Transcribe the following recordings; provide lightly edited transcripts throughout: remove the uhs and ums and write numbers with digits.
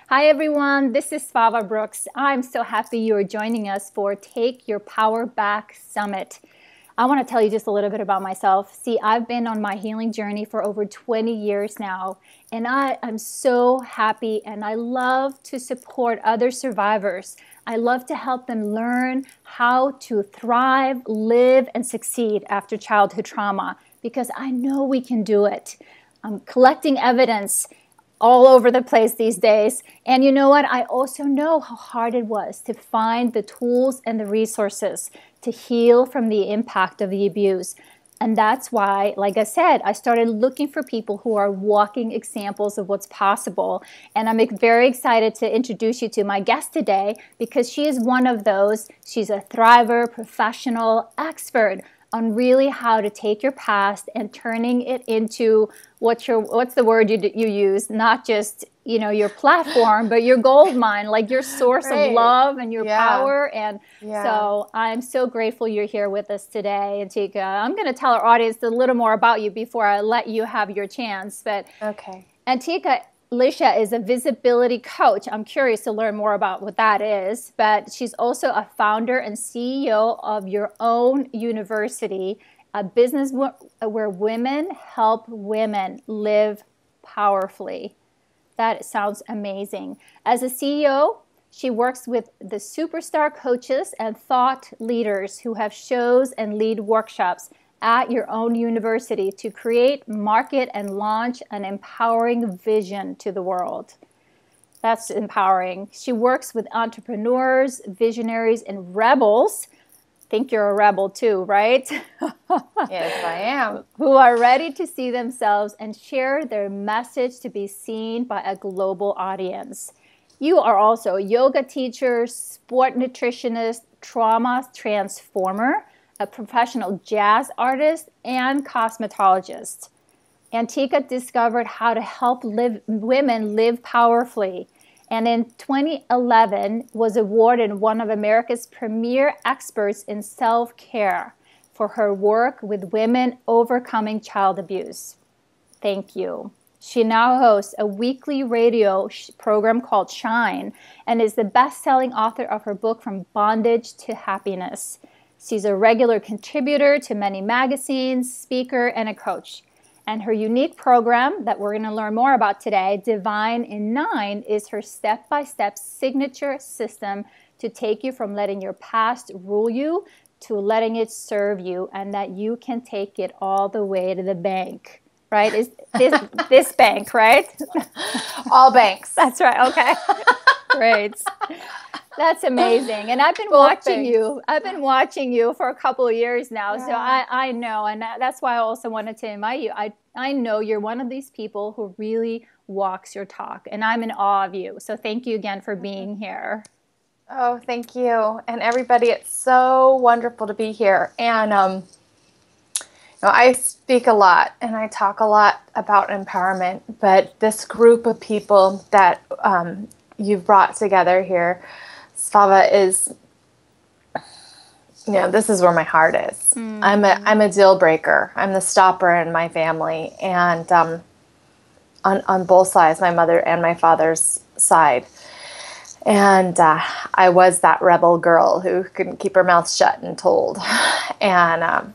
Hi, everyone. This is Svava Brooks. I'm so happy you are joining us for Take Your Power Back Summit. I want to tell you just a little bit about myself. See, I've been on my healing journey for over 20 years now, and I am so happy and I love to support other survivors. I love to help them learn how to thrive, live, and succeed after childhood trauma because I know we can do it. I'm collecting evidence all over the place these days. And you know what? I also know how hard it was to find the tools and the resources to heal from the impact of the abuse. And that's why, like I said, I started looking for people who are walking examples of what's possible. And I'm very excited to introduce you to my guest today because she is one of those. She's a thriver, professional, expert on really how to take your past and turning it into what's the word you use? Not just, your platform, but your gold mine, like your source of love and your power. And so I'm so grateful you're here with us today, Antiqua. I'm going to tell our audience a little more about you before I let you have your chance. But Antiqua, Lisha is a visibility coach. I'm curious to learn more about what that is, but she's also a founder and CEO of Your Own University, a business where women help women live powerfully. That sounds amazing. As a CEO, she works with the superstar coaches and thought leaders who have shows and lead workshops at Your Own University to create, market, and launch an empowering vision to the world. That's empowering. She works with entrepreneurs, visionaries, and rebels. Think you're a rebel too, right? Yes, I am. Who are ready to see themselves and share their message to be seen by a global audience. You are also a yoga teacher, sport nutritionist, trauma transformer, a professional jazz artist, and cosmetologist. Antiqua discovered how to help women live powerfully, and in 2011 was awarded one of America's premier experts in self-care for her work with women overcoming child abuse. Thank you. She now hosts a weekly radio program called Shine and is the best-selling author of her book From Bondage to Happiness. She's a regular contributor to many magazines, speaker, and a coach. And her unique program that we're going to learn more about today, Divine in 9, is her step-by-step signature system to take you from letting your past rule you to letting it serve you, and that you can take it all the way to the bank. Right? Is this bank, right? All banks. That's right. Okay. Great. That's amazing. And I've been watching you. I've been watching you for a couple of years now. So I know. And that's why I also wanted to invite you. I know you're one of these people who really walks your talk. And I'm in awe of you. So thank you again for being here. Oh, thank you. And everybody, it's so wonderful to be here. And I speak a lot and I talk a lot about empowerment. But this group of people that you've brought together here, Svava, is, this is where my heart is. I'm a deal breaker. I'm the stopper in my family, and on both sides, my mother and my father's side. And I was that rebel girl who couldn't keep her mouth shut and told. And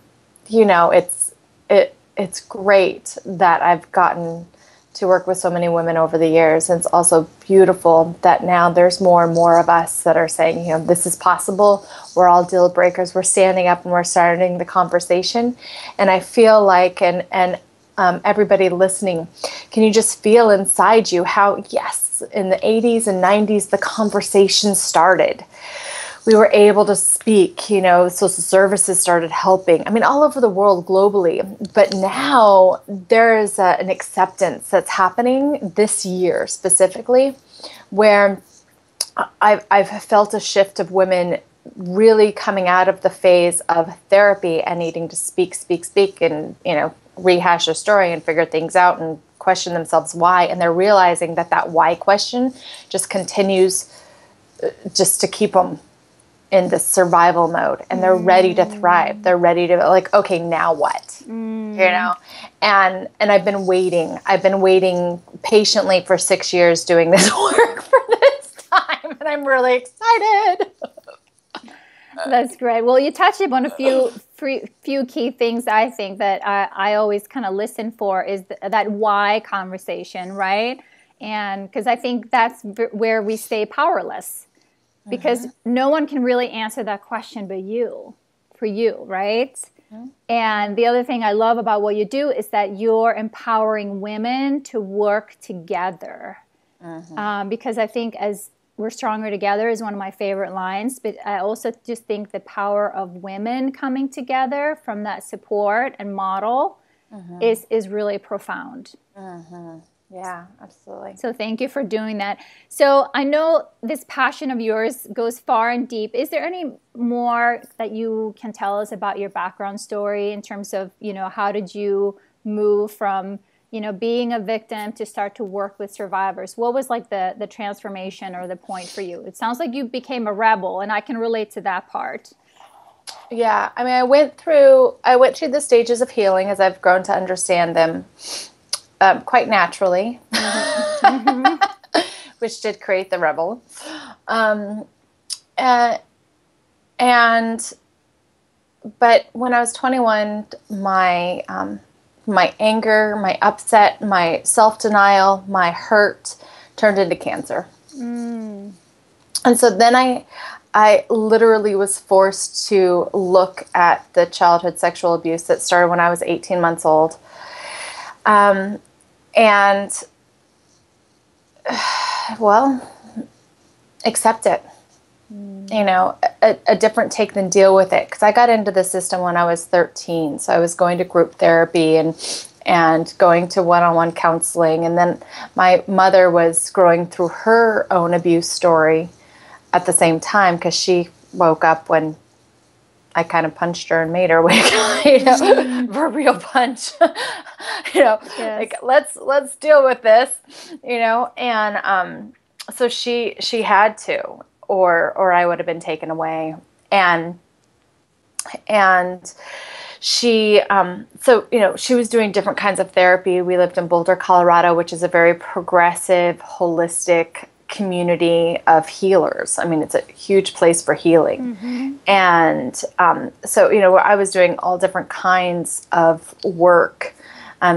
it's great that I've gotten to work with so many women over the years. And it's also beautiful that now there's more and more of us that are saying, this is possible. We're all deal breakers. We're standing up and we're starting the conversation. And I feel like, and everybody listening, can you just feel inside you how, yes, in the 80s and 90s, the conversation started. We were able to speak, social services started helping. I mean, all over the world globally. But now there is an acceptance that's happening this year specifically, where I've felt a shift of women really coming out of the phase of therapy and needing to speak, and, rehash their story and figure things out and question themselves why. And they're realizing that why question just continues just to keep them in this survival mode, and they're ready to thrive. They're ready to okay, now what? And I've been waiting patiently for 6 years doing this work for and I'm really excited. That's great. Well, you touched upon a few key things I think that I always kind of listen for is that why conversation, right? And because I think that's where we stay powerless, because no one can really answer that question but you, for you, right? And the other thing I love about what you do is that you're empowering women to work together. Because I think as we're stronger together is one of my favorite lines, but I also just think the power of women coming together from that support and model is really profound. Yeah, absolutely. So thank you for doing that. So I know this passion of yours goes far and deep. Is there any more that you can tell us about your background story in terms of, how did you move from, being a victim to start to work with survivors? What was like the transformation or the point for you? It sounds like you became a rebel, and I can relate to that part. Yeah, I mean, I went through the stages of healing as I've grown to understand them. Quite naturally, which did create the rebel. But when I was 21, my anger, my upset, my self-denial, my hurt turned into cancer. And so then I literally was forced to look at the childhood sexual abuse that started when I was 18 months old. And, accept it, a different take than deal with it. Cause I got into the system when I was 13. So I was going to group therapy and going to one-on-one counseling. And then my mother was going through her own abuse story at the same time. Cause she woke up when I kind of punched her and made her wake up, proverbial punch, yes. Like let's deal with this, and so she had to, or I would have been taken away, and she she was doing different kinds of therapy. We lived in Boulder, Colorado, which is a very progressive, holistic community of healers. I mean, it's a huge place for healing. And so, I was doing all different kinds of work,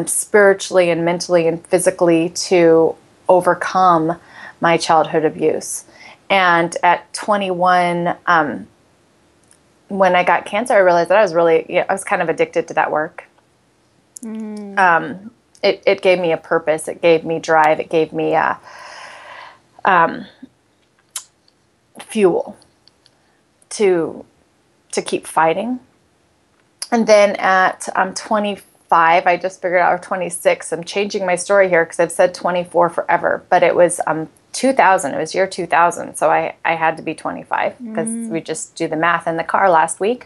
spiritually and mentally and physically to overcome my childhood abuse. And at 21, when I got cancer, I realized that I was kind of addicted to that work. It gave me a purpose. It gave me drive. It gave me fuel to keep fighting. And then at 25, I just figured out, or 26, I'm changing my story here because I've said 24 forever, but it was 2000. It was year 2000. So I had to be 25 because we just do the math in the car last week.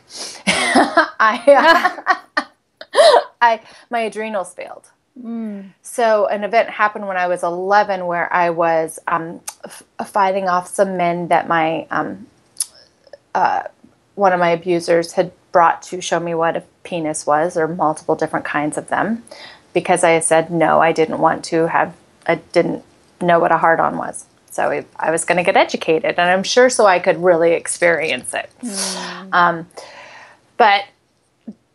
My adrenals failed. So an event happened when I was 11 where I was fighting off some men that my one of my abusers had brought to show me what a penis was, or multiple different kinds of them, because I said no, I didn't know what a hard-on was. So I was going to get educated, and I'm sure so I could really experience it. But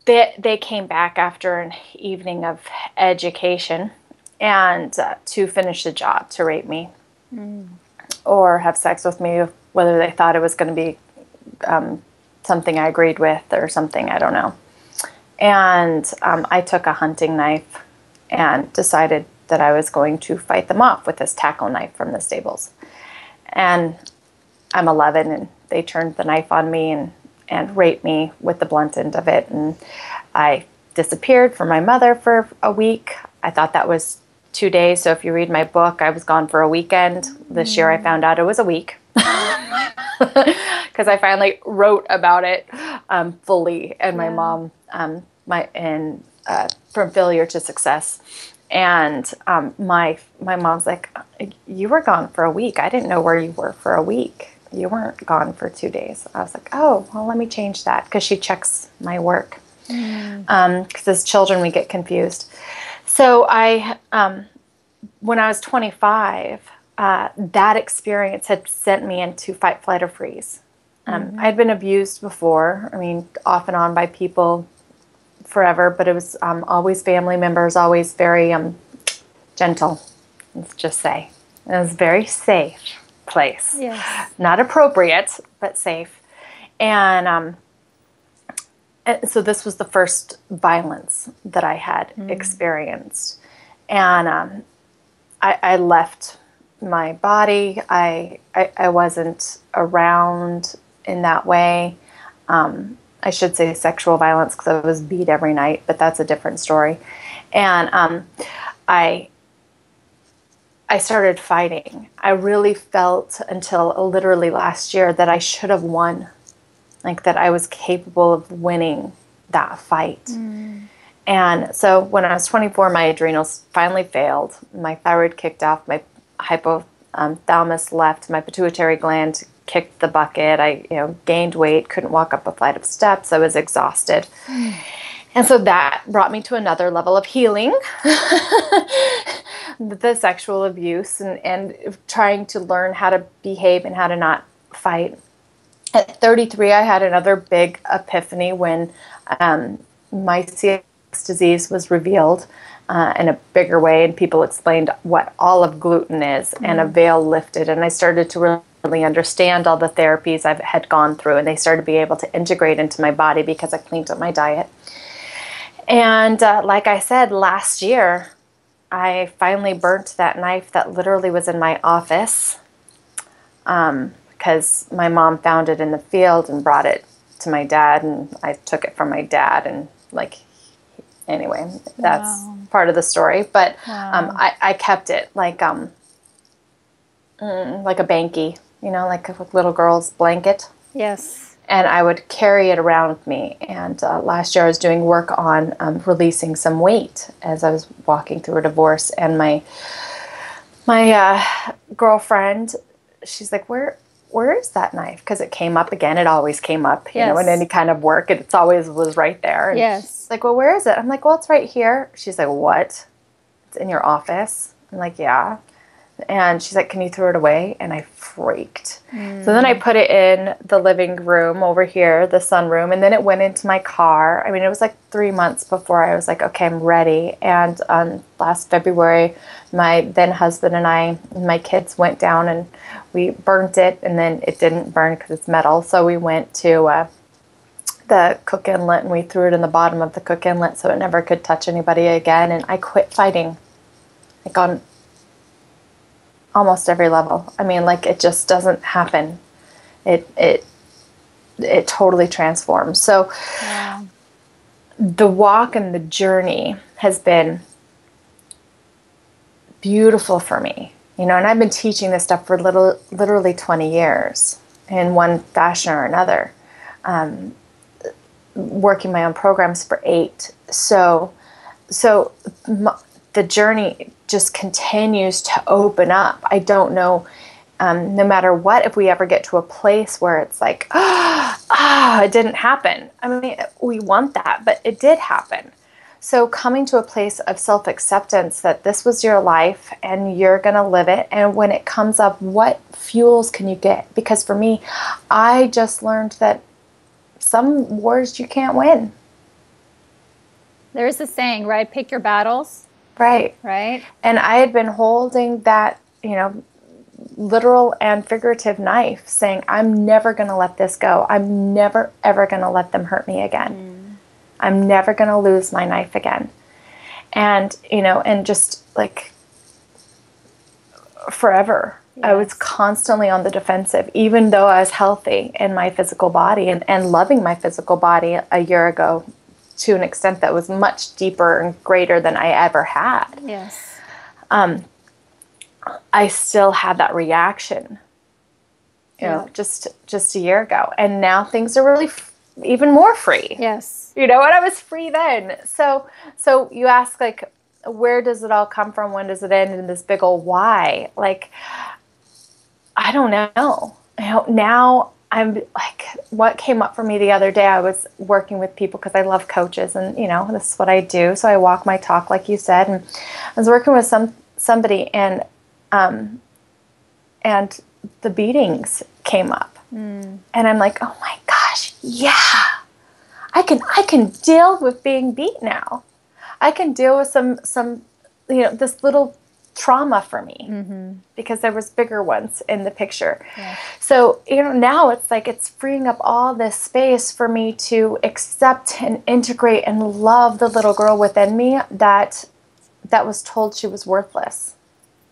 they came back after an evening of education and to finish the job, to rape me or have sex with me, whether they thought it was going to be something I agreed with or something, I don't know. And I took a hunting knife and decided that I was going to fight them off with this tackle knife from the stables. And I'm 11, and they turned the knife on me and raped me with the blunt end of it. And I disappeared from my mother for a week. I thought that was 2 days. So if you read my book, I was gone for a weekend. This year I found out it was a week. Because I finally wrote about it fully. And my mom, from failure to success. And my mom's like, you were gone for a week. I didn't know where you were for a week. You weren't gone for 2 days. I was like, oh, well, let me change that, because she checks my work. Because as children, we get confused. So when I was 25, that experience had sent me into fight, flight, or freeze. I'd been abused before. I mean, off and on by people forever, but it was always family members, always very gentle, let's just say. It was a very safe place. Yes. Not appropriate, but safe. And so this was the first violence that I had experienced. And I left my body. I wasn't around in that way. I should say sexual violence because I was beat every night, but that's a different story. And I started fighting. I really felt until literally last year that I should have won, like that I was capable of winning that fight. And so when I was 24, my adrenals finally failed. My thyroid kicked off. My hypothalamus left. My pituitary gland kicked the bucket. I gained weight, couldn't walk up a flight of steps. I was exhausted. And so that brought me to another level of healing, the sexual abuse and trying to learn how to behave and how to not fight. At 33, I had another big epiphany when my CNS disease was revealed in a bigger way, and people explained what all of gluten is, and a veil lifted, and I started to really understand all the therapies I had gone through, and they started to be able to integrate into my body because I cleaned up my diet. And like I said, last year, I finally burnt that knife that literally was in my office because my mom found it in the field and brought it to my dad, and I took it from my dad, and anyway, that's part of the story. But I kept it like a banky, like a little girl's blanket. Yes. And I would carry it around with me. And last year I was doing work on releasing some weight as I was walking through a divorce. And my girlfriend, she's like, where is that knife? Because it came up again. It always came up, in any kind of work. It's always was right there. And yes. Like, well, where is it? I'm like, well, it's right here. She's like, what? It's in your office? I'm like, yeah. And she's like, can you throw it away? And I freaked. So then I put it in the living room over here, the sunroom, and then it went into my car. I mean, it was like 3 months before I was like, okay, I'm ready. And last February, my then husband and I and my kids went down and we burnt it, and then it didn't burn because it's metal. So we went to the cook inlet and we threw it in the bottom of the cook inlet so it never could touch anybody again. And I quit fighting, like on almost every level. I mean, like it just doesn't happen. It totally transforms. So the walk and the journey has been beautiful for me, and I've been teaching this stuff for literally 20 years in one fashion or another, working my own programs for 8. So the journey just continues to open up. I don't know, no matter what, if we ever get to a place where it's like, it didn't happen. I mean, we want that, but it did happen. So coming to a place of self-acceptance that this was your life and you're going to live it. And when it comes up, what fuels can you get? Because for me, I just learned that some wars you can't win. There's a saying, right? Pick your battles. Right. Right. And I had been holding that, literal and figurative knife saying, I'm never going to let this go. I'm never, ever going to let them hurt me again. I'm never going to lose my knife again. And, and just like forever, yes. I was constantly on the defensive, even though I was healthy in my physical body and loving my physical body a year ago to an extent that was much deeper and greater than I ever had. Yes. I still had that reaction, just a year ago. And now things are really even more free. Yes. And I was free then. So you ask, like, where does it all come from? When does it end? And this big old why? Like, I don't know. Now I'm like, what came up for me the other day, I was working with people because I love coaches and, this is what I do. So I walk my talk, like you said, and I was working with somebody and and the beatings came up. And I'm like, oh my gosh, yeah, I can deal with being beat now. I can deal with some this little trauma for me, because there was bigger ones in the picture. Yeah. So, now it's like it's freeing up all this space for me to accept and integrate and love the little girl within me that was told she was worthless.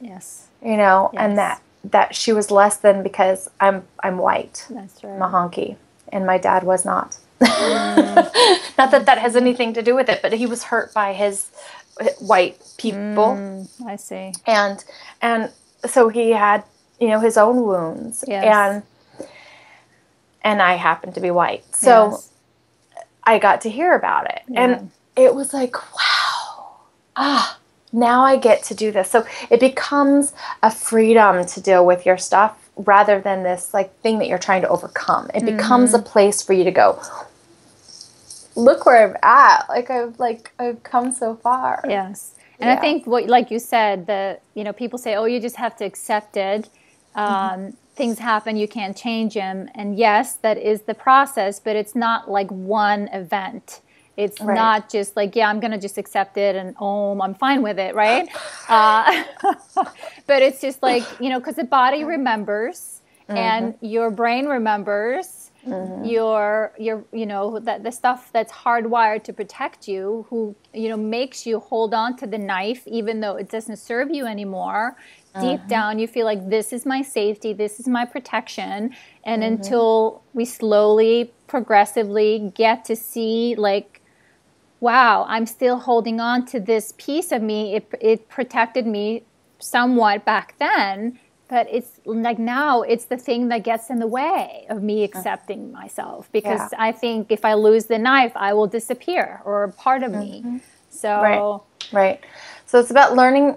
Yes. And that she was less than because I'm white. That's right. I'm a honky, and my dad was not. Not that has anything to do with it, but he was hurt by his white people. I see. And so he had, his own wounds. Yes. And I happened to be white. So I got to hear about it. Yeah. And it was like, wow. Now I get to do this. So it becomes a freedom to deal with your stuff rather than this like thing that you're trying to overcome. It becomes a place for you to go, look where I'm at. I've come so far. Yes. And I think like you said, people say, oh, you just have to accept it. Things happen, you can't change them. And yes, that is the process, but it's not like one event. It's not just like, I'm going to just accept it and I'm fine with it, right? But it's just like, because the body remembers and your brain remembers your the stuff that's hardwired to protect you, who, makes you hold on to the knife, even though it doesn't serve you anymore. Deep down, you feel like this is my safety, this is my protection. And until we slowly, progressively get to see like, wow, I'm still holding on to this piece of me. It protected me somewhat back then, but it's like now it's the thing that gets in the way of me accepting myself, because I think if I lose the knife, I will disappear, or a part of me. So right. So it's about learning,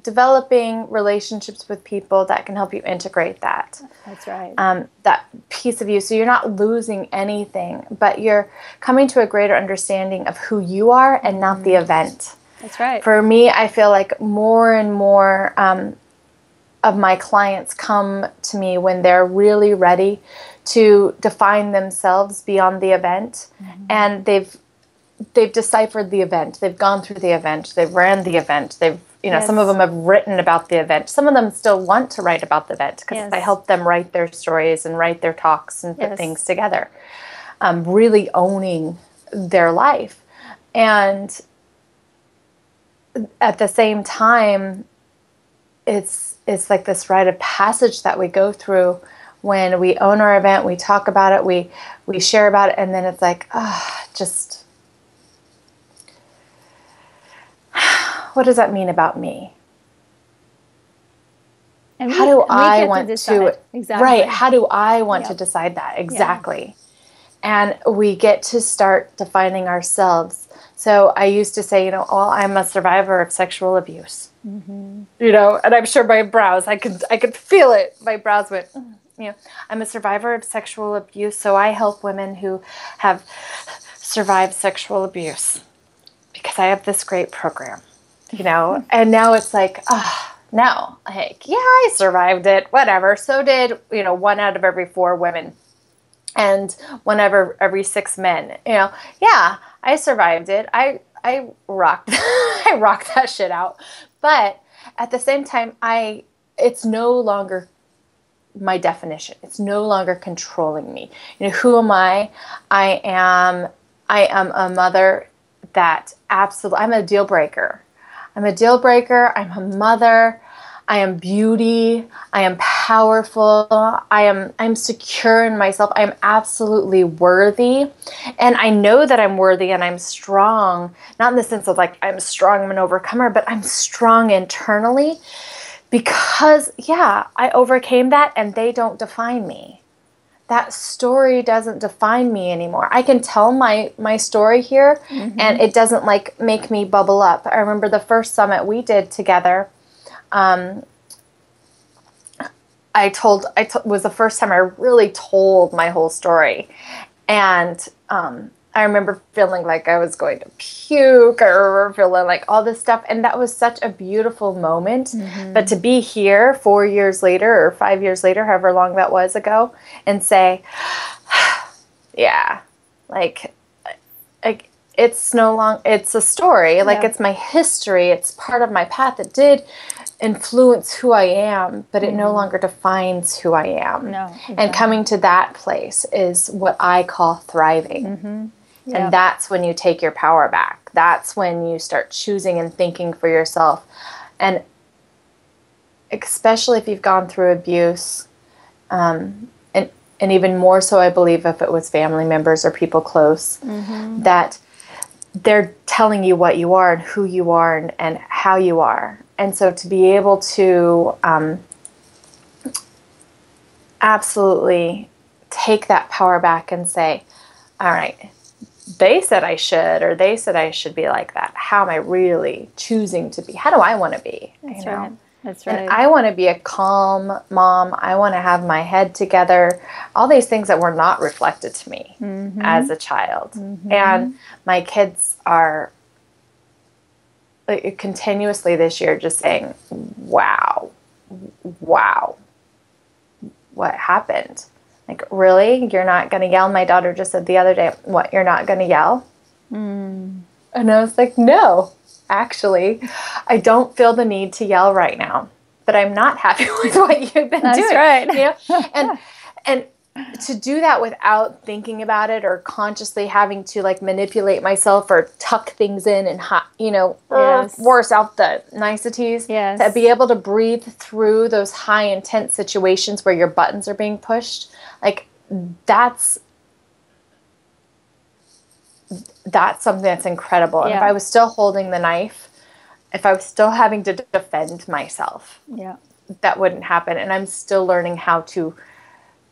developing relationships with people that can help you integrate that. That's right. That piece of you. So you're not losing anything, but you're coming to a greater understanding of who you are and not the event. That's right. For me, I feel like more and more of my clients come to me when they're really ready to define themselves beyond the event, and they've deciphered the event. They've gone through the event. They've ran the event. They've some of them have written about the event. Some of them still want to write about the event because I help them write their stories and write their talks and put things together, really owning their life. And at the same time, it's like this rite of passage that we go through when we own our event, we talk about it, we share about it, and then it's like, just... what does that mean about me? And how do I want to exactly. Right, how do I want to decide that? Exactly. And we get to start defining ourselves. So I used to say, I'm a survivor of sexual abuse. And I'm sure my brows, I could feel it. My brows went, I'm a survivor of sexual abuse, so I help women who have survived sexual abuse because I have this great program. And now it's like, no, like, I survived it, whatever. So did, 1 out of every 4 women and 1 out of every 6 men, I survived it. I rocked, I rocked that shit out. But at the same time, it's no longer my definition. It's no longer controlling me. Who am I? I am a mother that I'm a deal breaker. I'm a deal breaker. I'm a mother. I am beauty. I am powerful. I'm secure in myself. I'm absolutely worthy. And I know that I'm worthy and I'm strong, not in the sense of like I'm strong, I'm an overcomer, but I'm strong internally because, I overcame that and they don't define me. That story doesn't define me anymore. I can tell my story here and it doesn't like make me bubble up. I remember the first summit we did together. Was the first time I really told my whole story. And I remember feeling like I was going to puke. I remember feeling like all this stuff. And that was such a beautiful moment. Mm-hmm. But to be here 4 years later or 5 years later, however long that was ago, and say, yeah, like it's no longer, it's a story. Like, it's my history. It's part of my path. It did influence who I am, but it no longer defines who I am. No, exactly. And coming to that place is what I call thriving. Mm-hmm. Yep. And that's when you take your power back. That's when you start choosing and thinking for yourself. And especially if you've gone through abuse, and even more so, I believe, if it was family members or people close, that they're telling you what you are and who you are and how you are. And so to be able to absolutely take that power back and say, all right, they said I should, or they said I should be like that. How am I really choosing to be? How do I want to be? That's right. That's right. And I want to be a calm mom. I want to have my head together. All these things that were not reflected to me as a child. And my kids are continuously this year just saying, wow, what happened? Like, really? You're not going to yell? My daughter just said the other day, what, you're not going to yell? And I was like, no, actually, I don't feel the need to yell right now, but I'm not happy with what you've been doing. That's right. You know? And to do that without thinking about it or consciously having to like manipulate myself or tuck things in and, force out the niceties, to be able to breathe through those high intense situations where your buttons are being pushed, like that's something that's incredible. And if I was still holding the knife, if I was still having to defend myself, that wouldn't happen. And I'm still learning how to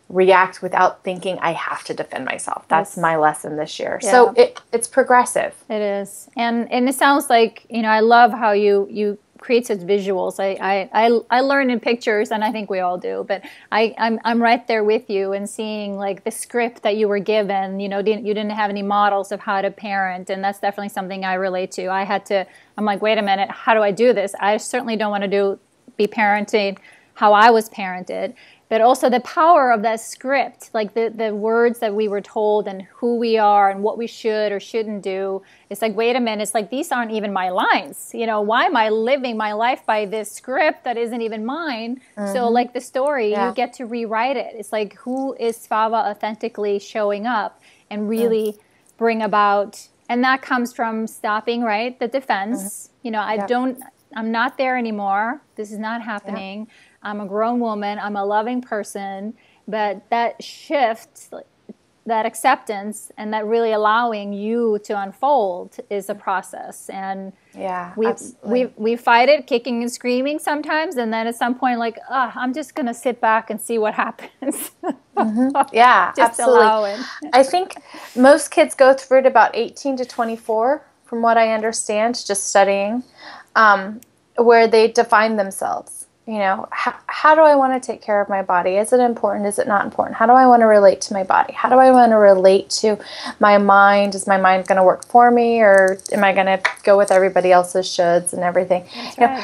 react without thinking I have to defend myself. That's my lesson this year. Yeah. So it's progressive. It is. And it sounds like, I love how you create such visuals. I learn in pictures, and I think we all do, but I'm right there with you and seeing like the script that you were given. You didn't have any models of how to parent, and that's definitely something I relate to. I'm like, wait a minute, how do I do this? I certainly don't want to be parenting how I was parented. But also the power of that script, like the words that we were told and who we are and what we should or shouldn't do. It's like, wait a minute, it's like these aren't even my lines. Why am I living my life by this script that isn't even mine? So like the story, you get to rewrite it. It's like, who is Svava authentically showing up and really bring about, and that comes from stopping, right? The defense. I'm not there anymore. This is not happening. I'm a grown woman. I'm a loving person. But that shift, that acceptance, and that really allowing you to unfold is a process. And we fight it, kicking and screaming sometimes. And then at some point, like, I'm just going to sit back and see what happens. Yeah, just absolutely. allow it. I think most kids go through it about 18 to 24, from what I understand, just studying, where they define themselves. How do I want to take care of my body? Is it important? Is it not important? How do I want to relate to my body? How do I want to relate to my mind? Is my mind going to work for me, or am I going to go with everybody else's shoulds and everything? That's right.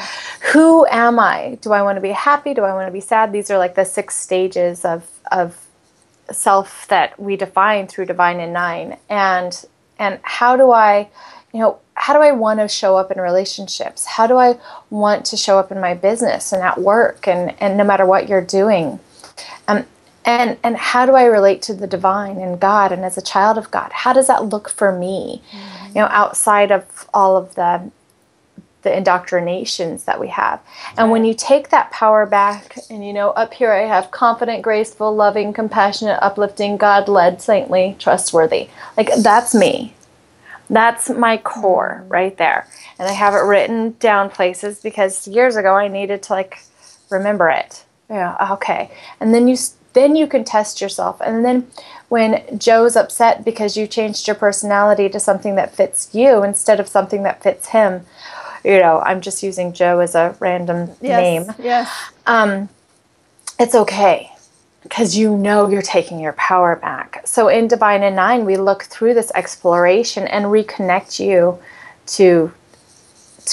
Who am I? Do I want to be happy? Do I want to be sad? These are like the 6 stages of self that we define through Divine in 9. And how do I want to show up in relationships? How do I want to show up in my business and at work and no matter what you're doing? And how do I relate to the divine and God, and as a child of God? How does that look for me? Outside of all of the indoctrinations that we have. And when you take that power back and, up here I have confident, graceful, loving, compassionate, uplifting, God-led, saintly, trustworthy. Like, that's me. That's my core right there. And I have it written down places because years ago I needed to remember it. Okay. And then you can test yourself. And then when Joe's upset because you changed your personality to something that fits you instead of something that fits him, I'm just using Joe as a random name. Yes. It's okay. because you know you're taking your power back. So in Divine in Nine, we look through this exploration and reconnect you to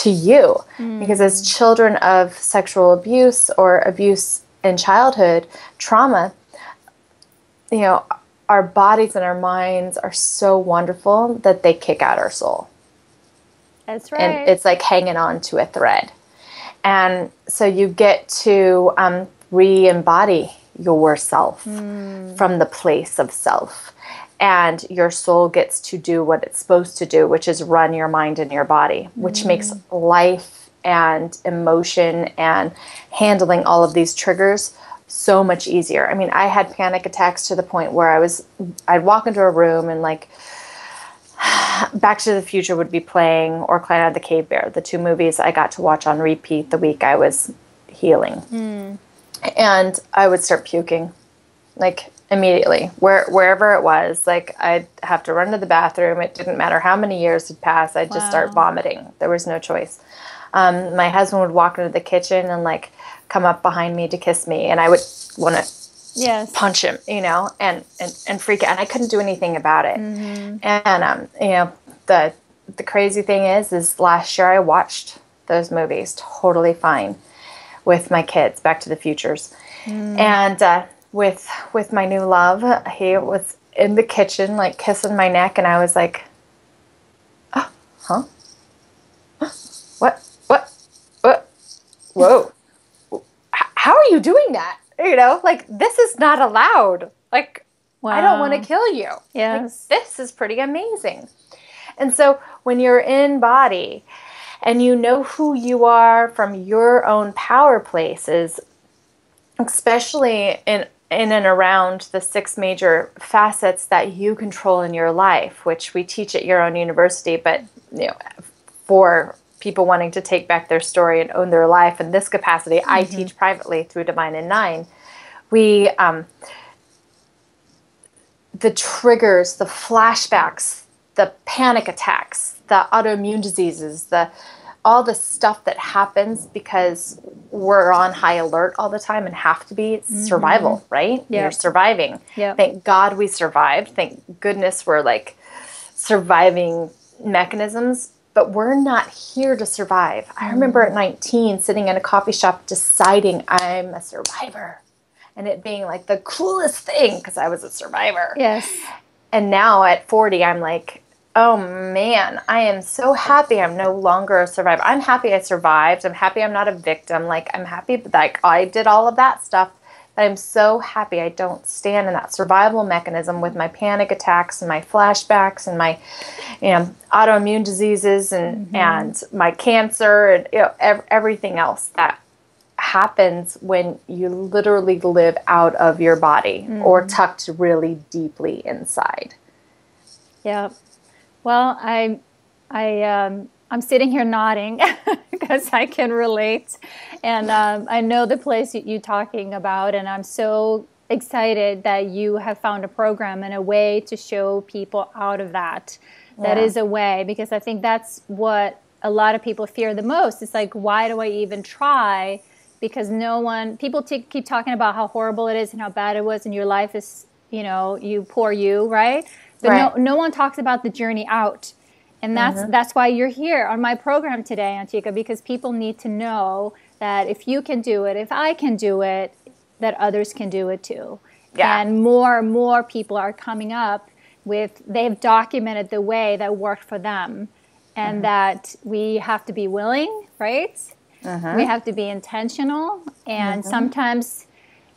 you. Because as children of sexual abuse or abuse in childhood, trauma, you know, our bodies and our minds are so wonderful that they kick out our soul. That's right. And it's like hanging on to a thread. And so you get to re-embody yourself from the place of self. And your soul gets to do what it's supposed to do, which is run your mind and your body, which makes life and emotion and handling all of these triggers so much easier. I mean, I had panic attacks to the point where I'd walk into a room and like Back to the Future would be playing, or Planet of the Cave Bear, the two movies I got to watch on repeat the week I was healing. And I would start puking, like immediately, wherever it was. Like I'd have to run to the bathroom. It didn't matter how many years had passed. I'd just start vomiting. There was no choice. My husband would walk into the kitchen and like come up behind me to kiss me, and I would want to punch him, you know, and freak out. And I couldn't do anything about it. And you know, the crazy thing is last year I watched those movies totally fine with my kids, Back to the Futures. And with my new love, he was in the kitchen like kissing my neck, and I was like, oh, huh? What? Whoa. How are you doing that? You know, like, this is not allowed. Like, I don't want to kill you. Yes. Like, this is pretty amazing. And so when you're in body and you know who you are from your own power places, especially in and around the 6 major facets that you control in your life, which we teach at your own university, but you know, for people wanting to take back their story and own their life in this capacity, I teach privately through Divine in Nine. We the triggers, the flashbacks, the panic attacks, the autoimmune diseases, all the stuff that happens because we're on high alert all the time and have to be. It's survival, right? Yeah. You're surviving. Yeah. Thank God we survived. Thank goodness we're like surviving mechanisms, but we're not here to survive. I remember at 19 sitting in a coffee shop deciding I'm a survivor, and it being like the coolest thing because I was a survivor. Yes. And now at 40, I'm like, oh man, I am so happy I'm no longer a survivor. I'm happy I survived. I'm happy I'm not a victim. Like, I'm happy that I did all of that stuff. But I'm so happy I don't stand in that survival mechanism with my panic attacks and my flashbacks and my, you know, autoimmune diseases and my cancer and, you know, everything else that happens when you literally live out of your body or tucked really deeply inside. Yeah. Well, I'm sitting here nodding because I can relate, and I know the place you're talking about, and I'm so excited that you have found a program and a way to show people out of that. That is a way, because I think that's what a lot of people fear the most. It's like, why do I even try? Because people keep talking about how horrible it is and how bad it was, and your life is, you know, you, right? But no one talks about the journey out. And that's why you're here on my program today, Antiqua, because people need to know that if you can do it, if I can do it, that others can do it too. Yeah. And more people are coming up they've documented the way that worked for them, and that we have to be willing, right? We have to be intentional, and sometimes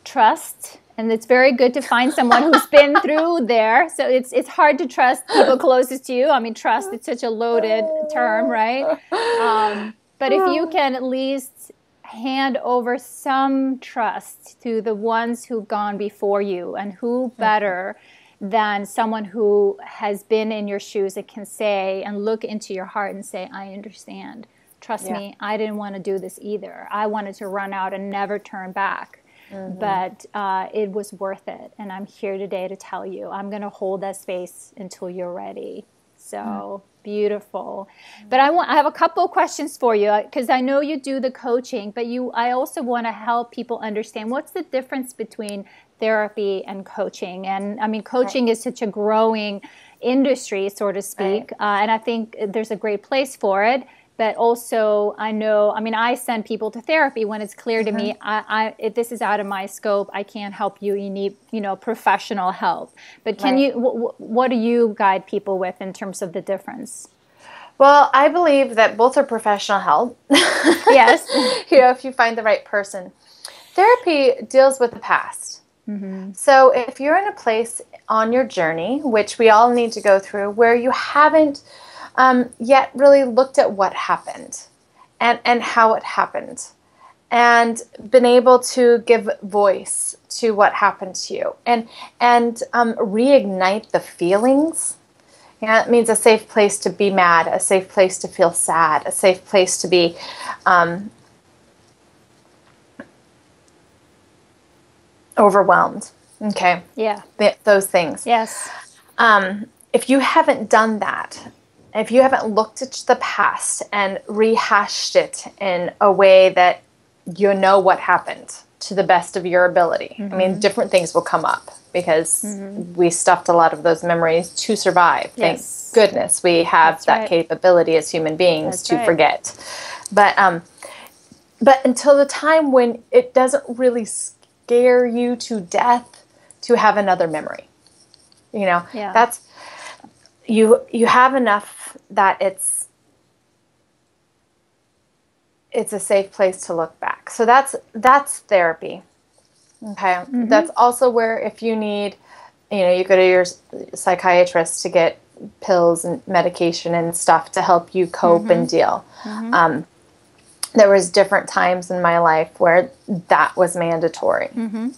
trust. And it's very good to find someone who's been through there. So it's hard to trust people closest to you. I mean, trust, it's such a loaded term, right? But if you can at least hand over some trust to the ones who've gone before you, and who better than someone who has been in your shoes that can say and look into your heart and say, I understand. Trust me, I didn't want to do this either. I wanted to run out and never turn back. But it was worth it. And I'm here today to tell you, I'm going to hold that space until you're ready. So beautiful. But I have a couple of questions for you because I know you do the coaching, but I also want to help people understand what's the difference between therapy and coaching. And I mean, coaching is such a growing industry, so to speak. And I think there's a great place for it. But also, I send people to therapy when it's clear to me, if this is out of my scope, I can't help you. You need, professional help. But what do you guide people with in terms of the difference? Well, I believe that both are professional help. Yes. If you find the right person. Therapy deals with the past. So if you're in a place on your journey, which we all need to go through, where you haven't yet really looked at what happened and how it happened and been able to give voice to what happened to you and reignite the feelings. Yeah, it means a safe place to be mad, a safe place to feel sad, a safe place to be overwhelmed. Okay. Yeah. Those things. Yes. If you haven't done that, if you haven't looked at the past and rehashed it in a way that you know what happened to the best of your ability, I mean, different things will come up because we stuffed a lot of those memories to survive. Thank goodness we have that capability as human beings to forget. But until the time when it doesn't really scare you to death to have another memory, that's you have enough that it's a safe place to look back. So that's therapy. Okay. That's also where if you need, you go to your psychiatrist to get pills and medication and stuff to help you cope and deal. There was different times in my life where that was mandatory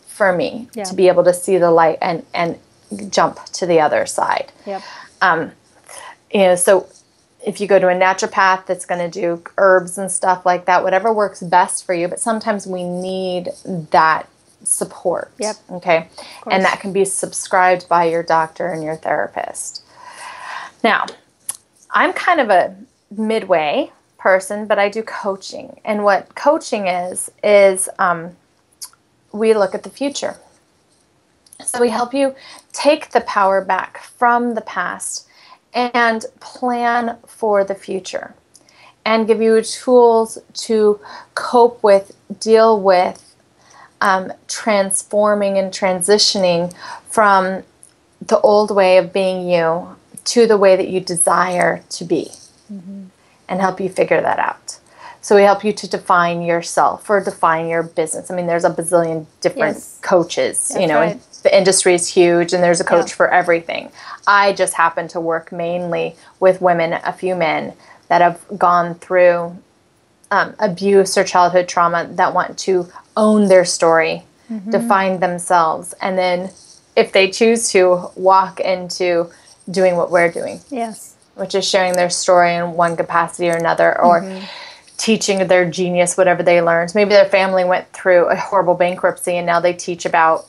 for me to be able to see the light and jump to the other side. Yep. So if you go to a naturopath that's going to do herbs and stuff like that, whatever works best for you, but sometimes we need that support. Yep. Okay. And that can be subscribed by your doctor and your therapist. Now, I'm kind of a midway person, but I do coaching. And what coaching is we look at the future. So we help you take the power back from the past and plan for the future and give you tools to cope with, deal with, transforming and transitioning from the old way of being you to the way that you desire to be and help you figure that out. So we help you to define yourself or define your business. I mean, there's a bazillion different coaches, and the industry is huge and there's a coach for everything. I just happen to work mainly with women, a few men that have gone through abuse or childhood trauma that want to own their story, define themselves, and then if they choose to, walk into doing what we're doing. Yes. Which is sharing their story in one capacity or another, or teaching their genius, whatever they learned. Maybe their family went through a horrible bankruptcy and now they teach about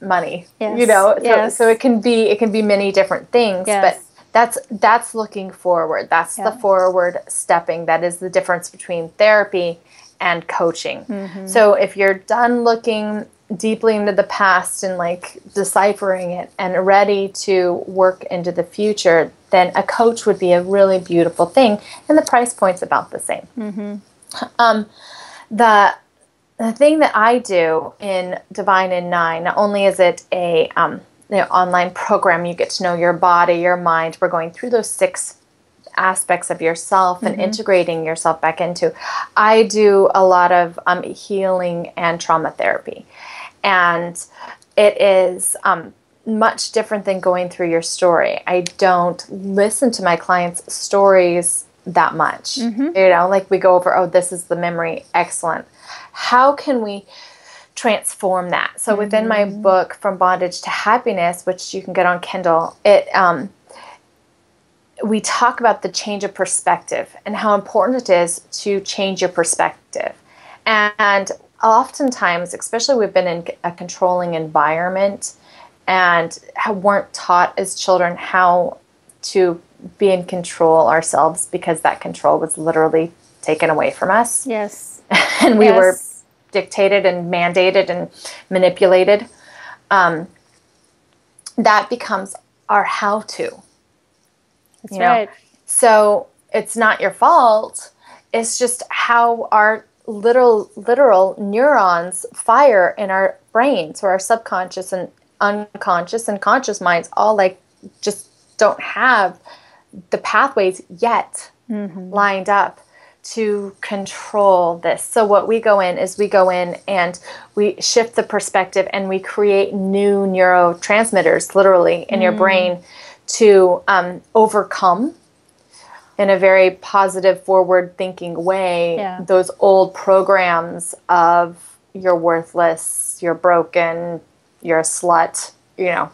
money. Yes. So it can be many different things, but that's looking forward. That's the forward stepping. That is the difference between therapy and coaching. So if you're done looking deeply into the past and like deciphering it and ready to work into the future, then a coach would be a really beautiful thing, and the price point's about the same. The thing that I do in Divine in 9, not only is it a online program, you get to know your body, your mind. We're going through those 6 aspects of yourself and integrating yourself back into. I do a lot of healing and trauma therapy, and it is much different than going through your story. I don't listen to my clients' stories that much. Like we go over, this is the memory, excellent. How can we transform that? So within my book, From Bondage to Happiness, which you can get on Kindle, we talk about the change of perspective and how important it is to change your perspective. And oftentimes, especially we've been in a controlling environment and weren't taught as children how to be in control ourselves, because that control was literally taken away from us. Yes. And we were dictated and mandated and manipulated. That becomes our how-to. That's right. So it's not your fault. It's just how our literal neurons fire in our brains, or our subconscious and unconscious and conscious minds all like just don't have the pathways yet lined up to control this. So what we go in is we go in and we shift the perspective, and we create new neurotransmitters literally in your brain to overcome, in a very positive, forward-thinking way, those old programs of you're worthless, you're broken, you're a slut,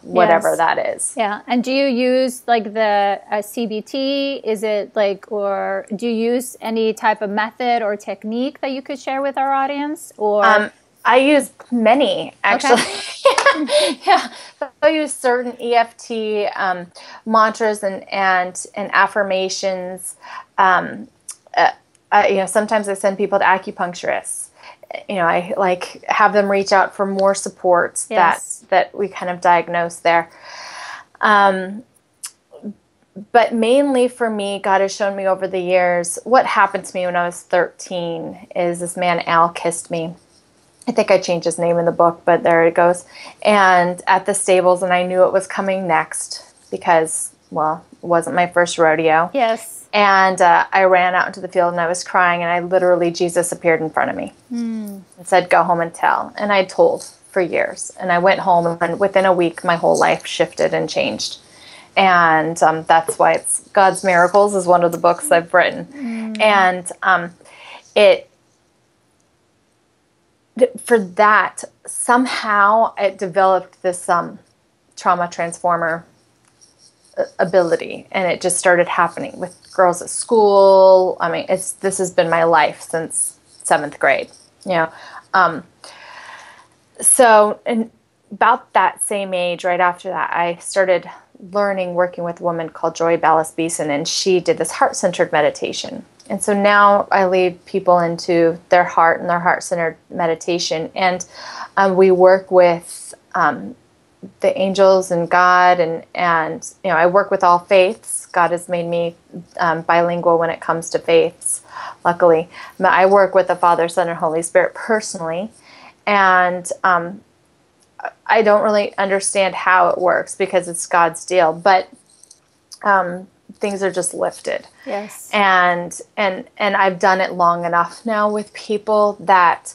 whatever that is. Yeah. And do you use like the CBT? Is it like, or do you use any type of method or technique that you could share with our audience? Or I use many, actually. Okay. Yeah. I use certain EFT mantras and affirmations. Sometimes I send people to acupuncturists. I like have them reach out for more support that we kind of diagnose there. But mainly for me, God has shown me over the years, what happened to me when I was 13 is this man, Al, kissed me. I think I changed his name in the book, but there it goes. And at the stables, and I knew it was coming next because, well, it wasn't my first rodeo. Yes. And I ran out into the field and I was crying, and Jesus appeared in front of me and said, go home and tell. And I told for years. And I went home, and within a week, my whole life shifted and changed. And that's why it's God's Miracles is one of the books I've written. And for that, somehow it developed this trauma transformer ability, and it just started happening with girls at school. I mean, this has been my life since 7th grade, so in about that same age, right after that, I started working with a woman called Joy Ballas Beeson, and she did this heart-centered meditation. And so now I lead people into their heart and their heart-centered meditation. And we work with the angels and God, and I work with all faiths. God has made me bilingual when it comes to faiths, luckily. But I work with the Father, Son, and Holy Spirit personally. And I don't really understand how it works because it's God's deal. But things are just lifted. Yes. And I've done it long enough now with people that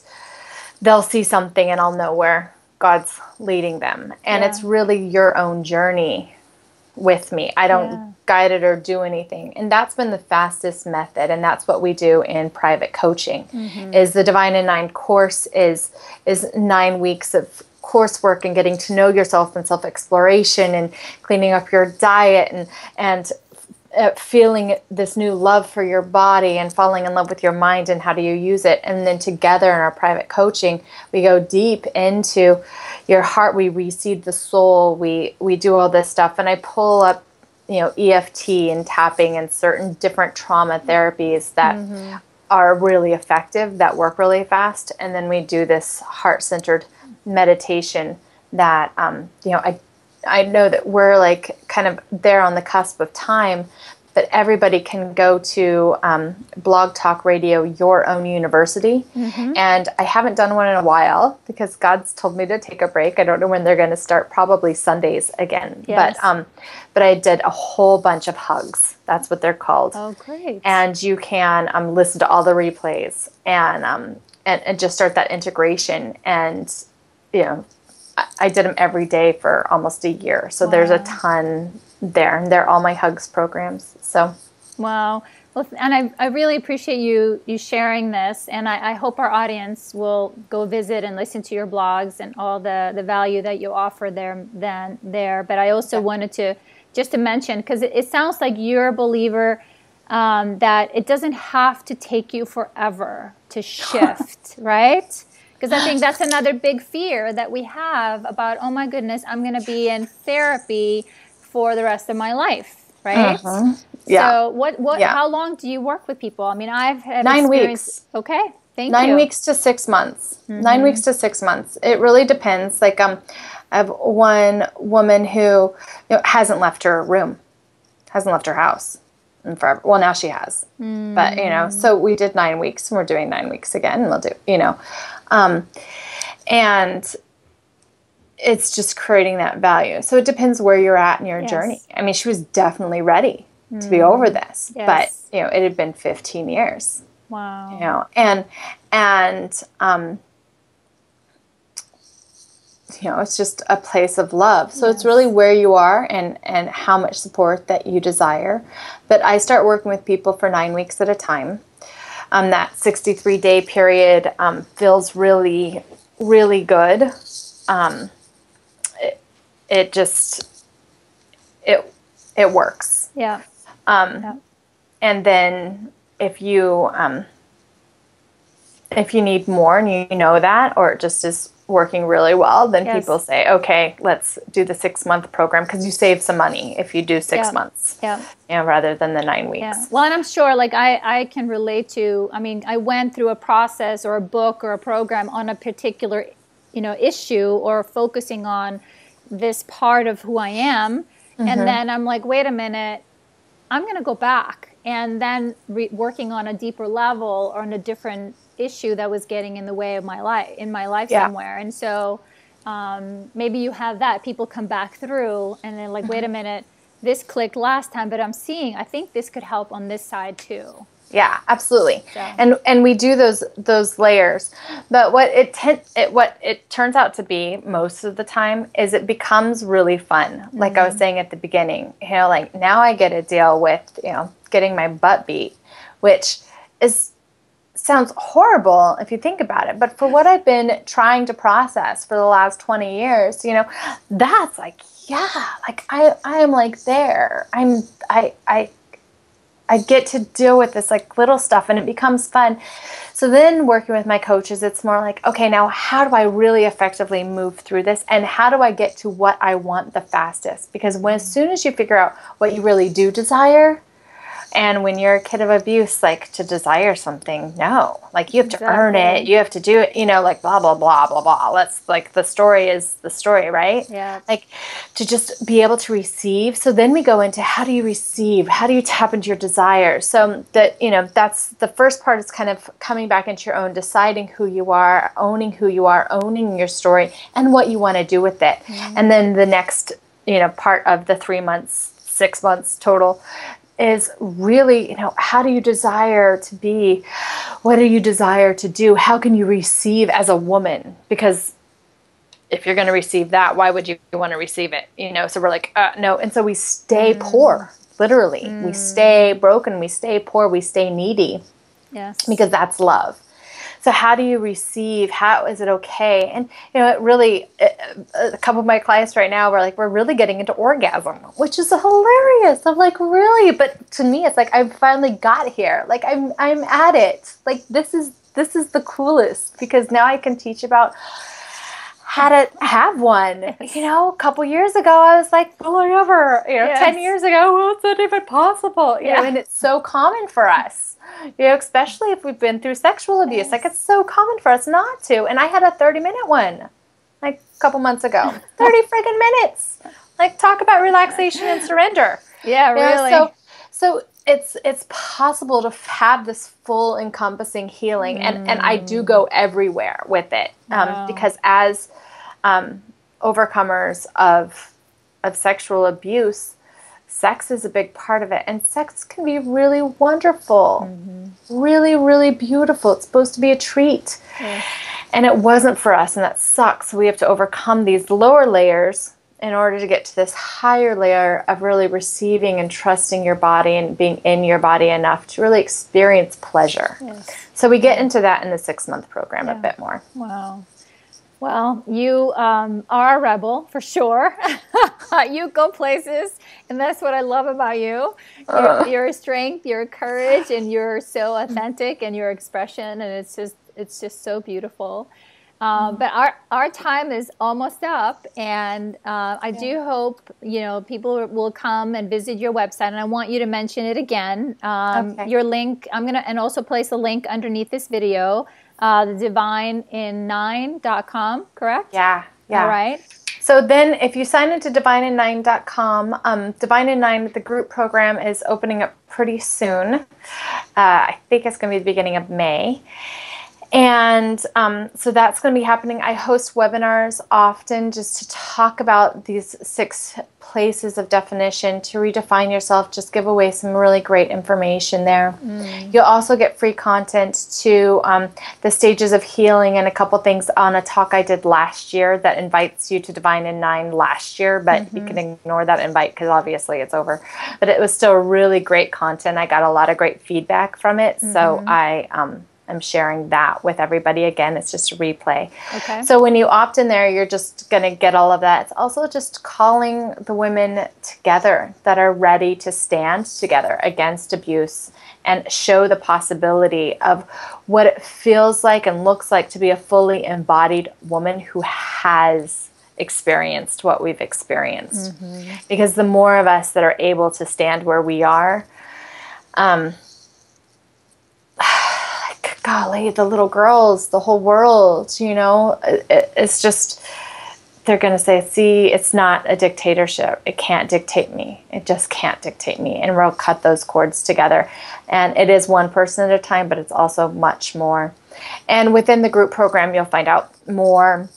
they'll see something and I'll know where God's leading them. And it's really your own journey with me. I don't guide it or do anything. And that's been the fastest method. And that's what we do in private coaching. Is the Divine in 9 course is 9 weeks of coursework and getting to know yourself and self-exploration and cleaning up your diet and feeling this new love for your body and falling in love with your mind and how do you use it. And then together in our private coaching, we go deep into your heart. We reseed the soul. We do all this stuff. And I pull up, EFT and tapping and certain different trauma therapies that are really effective, that work really fast. And then we do this heart-centered meditation that, I know that we're like kind of there on the cusp of time, but everybody can go to Blog Talk Radio, Your Own University. And I haven't done one in a while because God's told me to take a break. I don't know when they're going to start, probably Sundays again. Yes. But I did a whole bunch of hugs. That's what they're called. Oh, great. And you can listen to all the replays and just start that integration. And, I did them every day for almost a year. So there's a ton there. And they're all my hugs programs. So. Wow. Well, and I really appreciate you sharing this. And I hope our audience will go visit and listen to your blogs and all the value that you offer there. But I also wanted to just to mention, because it sounds like you're a believer that it doesn't have to take you forever to shift, right? Because I think that's another big fear that we have about, oh my goodness, I'm going to be in therapy for the rest of my life. right? Yeah. So how long do you work with people? I mean, I've had 9 experience. weeks. Okay. Thank 9 you. weeks to 6 months. 9 weeks to 6 months. It really depends. Like, I have one woman who hasn't left her room, hasn't left her house in forever. Well, now she has. But, so we did 9 weeks, and we're doing 9 weeks again. And we'll do, and it's just creating that value. So it depends where you're at in your journey. I mean, she was definitely ready to be over this, but it had been 15 years. Wow. And it's just a place of love. So it's really where you are and how much support that you desire. But I start working with people for 9 weeks at a time. That 63-day period feels really, really good. It works. Yeah. And then if you need more and you know that, or it just is working really well, then people say, okay, let's do the 6-month program, because you save some money if you do 6 months, rather than the 9 weeks. Yeah. Well, and I'm sure, like, I can relate to, I mean, I went through a process or a book or a program on a particular, issue, or focusing on this part of who I am. And then I'm like, wait a minute, I'm going to go back. And then working on a deeper level or on a different issue that was getting in the way of my life somewhere. And so maybe you have that. People come back through and then like, wait a minute, this clicked last time, but I think this could help on this side too. Yeah, absolutely. So. And we do those layers. But what it turns out to be most of the time is it becomes really fun. Like I was saying at the beginning, like now I get to deal with, getting my butt beat, which sounds horrible if you think about it. But for what I've been trying to process for the last 20 years, that's like, like I am like there. I get to deal with this like little stuff, and it becomes fun. So then working with my coaches, it's more like, okay, now how do I really effectively move through this? And how do I get to what I want the fastest? Because as soon as you figure out what you really do desire, and when you're a kid of abuse, like to desire something, no, like you have to earn it. You have to do it, like blah, blah, blah, blah, blah. Let's like, the story is the story, right? Yeah. Like to just be able to receive. So then we go into how do you receive? How do you tap into your desires? So that, that's the first part, is kind of coming back into your own, deciding who you are, owning your story and what you want to do with it. And then the next, part of the 3 months, 6 months total is really, how do you desire to be? What do you desire to do? How can you receive as a woman? Because if you're going to receive that, why would you want to receive it? So we're like, no. And so we stay poor, literally. We stay broken. We stay poor. We stay needy. Yes. Because that's love. So how do you receive? How is it okay? And, it really, a couple of my clients right now we're really getting into orgasm, which is hilarious. I'm like, really? But to me, it's like, I finally got here. Like I'm at it. Like this is the coolest, because now I can teach about how to have one. A couple years ago, I was like, will I ever? 10 years ago, well, it's not even possible. And it's so common for us. Especially if we've been through sexual abuse. Like, it's so common for us not to. And I had a 30-minute one, like, a couple months ago. 30 friggin' minutes. Like, talk about relaxation and surrender. Yeah, really. So it's possible to have this full encompassing healing. And I do go everywhere with it. Because as overcomers of sexual abuse, sex is a big part of it, and sex can be really wonderful, really, really beautiful. It's supposed to be a treat, and it wasn't for us, and that sucks. So we have to overcome these lower layers in order to get to this higher layer of really receiving and trusting your body and being in your body enough to really experience pleasure. So we get into that in the 6-month program a bit more. Wow. Well, you are a rebel for sure. You go places, and that's what I love about you. Your strength, your courage, and you're so authentic in your expression, and it's just so beautiful. But our time is almost up, and I do hope people will come and visit your website. And I want you to mention it again. Okay. Your link, I'm gonna and also place a link underneath this video. Divineinline.com, correct? Yeah. All right. So then if you sign into divineinline.com, Divine in Nine, the group program is opening up pretty soon. I think it's going to be the beginning of May. And so that's going to be happening. I host webinars often just to talk about these 6 places of definition, to redefine yourself, just give away some really great information there. You'll also get free content to the stages of healing and a couple things on a talk I did last year that invites you to Divine in Nine last year, but you can ignore that invite because obviously it's over. But it was still really great content. I got a lot of great feedback from it. So I'm sharing that with everybody. Again, it's just a replay. Okay. So when you opt in there, you're just going to get all of that. It's also just calling the women together that are ready to stand together against abuse and show the possibility of what it feels like and looks like to be a fully embodied woman who has experienced what we've experienced. Because the more of us that are able to stand where we are, golly, the little girls, the whole world, it's just, they're going to say, see, it's not a dictatorship. It can't dictate me. It just can't dictate me. And we'll cut those cords together. And it is one person at a time, but it's also much more. And within the group program, you'll find out more.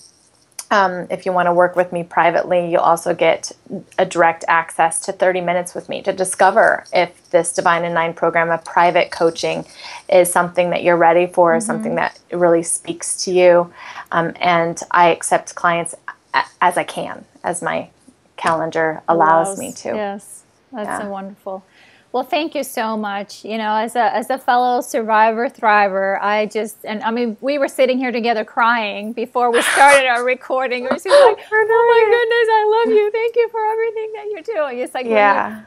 If you want to work with me privately, you'll also get a direct access to 30 minutes with me to discover if this Divine in Nine program of private coaching is something that you're ready for, something that really speaks to you. And I accept clients as I can, as my calendar allows me to. Yes, that's so wonderful. Well, thank you so much. As a fellow survivor thriver, we were sitting here together crying before we started our recording. We were just like, oh my goodness, I love you. Thank you for everything that you're doing. It's like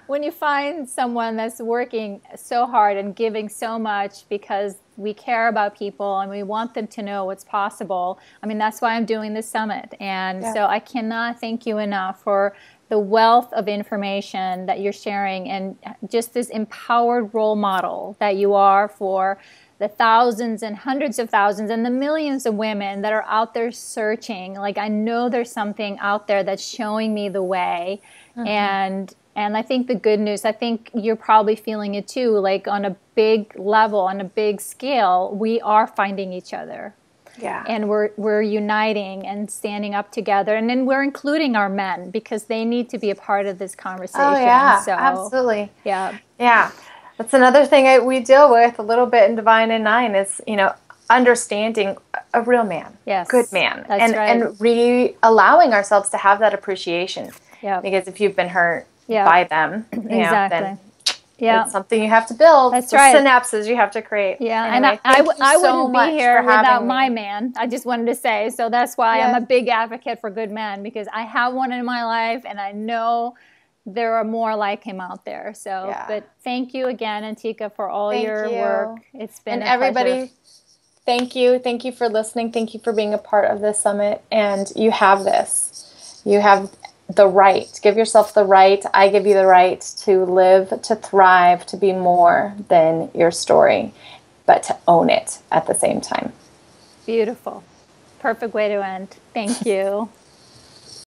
when you find someone that's working so hard and giving so much because we care about people and we want them to know what's possible. That's why I'm doing this summit. And so I cannot thank you enough for the wealth of information that you're sharing and just this empowered role model that you are for the thousands and hundreds of thousands and the millions of women that are out there searching. Like, I know there's something out there that's showing me the way. And I think the good news, I think you're probably feeling it too, like on a big level, on a big scale, we are finding each other. Yeah. And we're uniting and standing up together. And then we're including our men because they need to be a part of this conversation. Oh, yeah, so, absolutely. Yeah. Yeah. That's another thing we deal with a little bit in Divine in Nine is, understanding a real man, good man, and allowing ourselves to have that appreciation. Yeah. Because if you've been hurt by them, then it's something you have to build. That's right. Synapses you have to create. Yeah, anyway, and I wouldn't be here without my man. I just wanted to say. So that's why I'm a big advocate for good men, because I have one in my life and I know there are more like him out there. So, but thank you again, Antiqua, for all your work. It's been a pleasure. Thank you. Thank you for listening. Thank you for being a part of this summit. And you have this. You have the right. Give yourself the right. I give you the right to live, to thrive, to be more than your story, but to own it at the same time. Beautiful. Perfect way to end. Thank you.